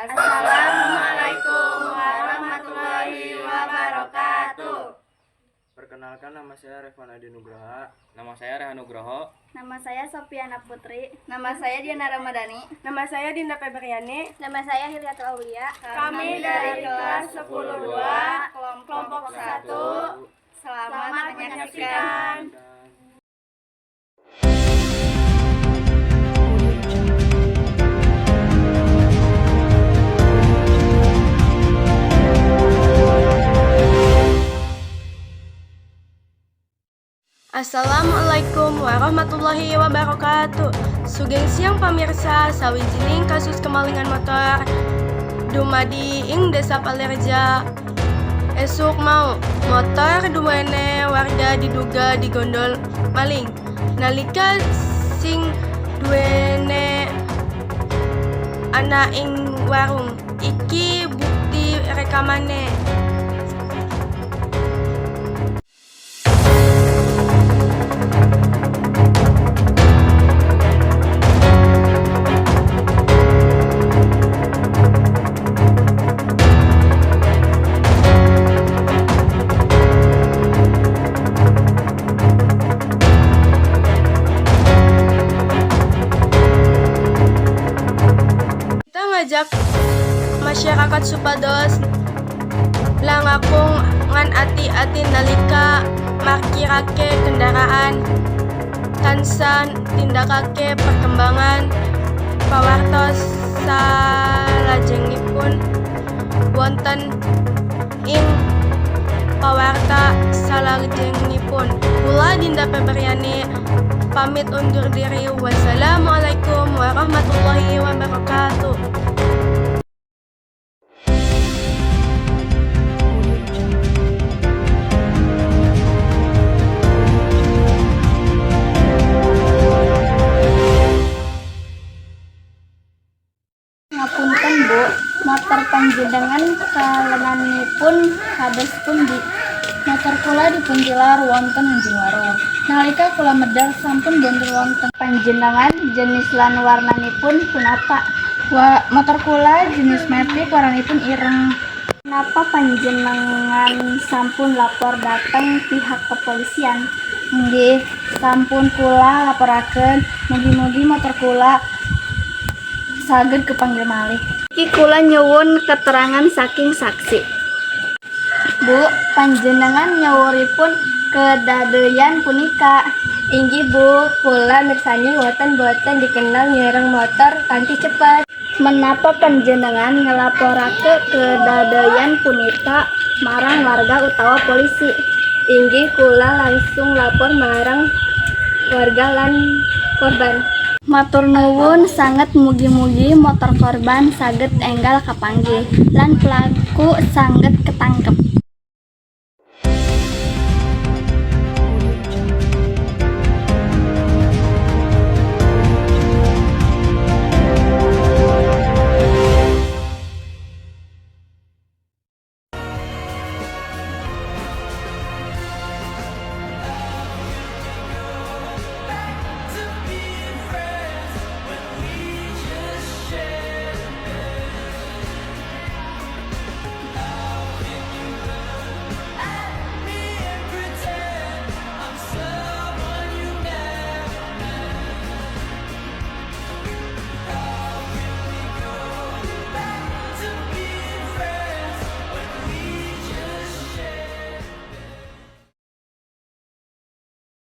Assalamualaikum warahmatullahi wabarakatuh. Perkenalkan, nama saya Revan Adi Nugraha. Nama saya Rehan Nugroho. Nama saya Sofiana Putri. Nama saya Diana Ramadhani. Nama saya Dinda Febriani. Nama saya Hilyatul Aulia. Kami dari kelas 10-2 kelompok 1. Selamat menyaksikan. Assalamualaikum warahmatullahi wabarakatuh. Sugeng siang pamirsa, sawijining kasus kemalingan motor dumadi ing Desa Palerja. Esuk mau motor duwene warga diduga digondol maling. Nalika sing duwene ana ing warung iki bukti rekamane. Ngajak masyarakat supados langakung ngan ati-ati nalika markirake kendaraan tansah tindakake perkembangan pawartos salajengipun wonten ing pawarta salajengipun. Kula Dinda Febriani pamit undur diri. Wassalamualaikum warahmatullahi wabarakatuh. Ngapunten Bu, motor panjenengan kalenanipun kados pundi? Motor kula dipuntilar wonten injing warung. Nalika kula medal sampun wonten wonten panjenengan jenis lan warnanipun punapa? Motor kula jenis Matic warnanipun ireng. Kenapa panjenengan sampun lapor datang pihak kepolisian? Nggih, sampun kula laporaken, mugi-mugi motor kula saged kepanggil malih. Iki kula nyuwun keterangan saking saksi. Bu, panjenengan nyawuripun kedadeyan punika. Inggih Bu, kula mirsani boten dikenal nyereng motor kanthi cepat. Menapa panjenengan ngelaporake kedadeyan punika marang warga utawa polisi? Inggih kula langsung lapor marang warga lan korban. Matur nuwun sanget, mugi-mugi motor korban saged enggal kapanggih lan pelaku saged ketangkep.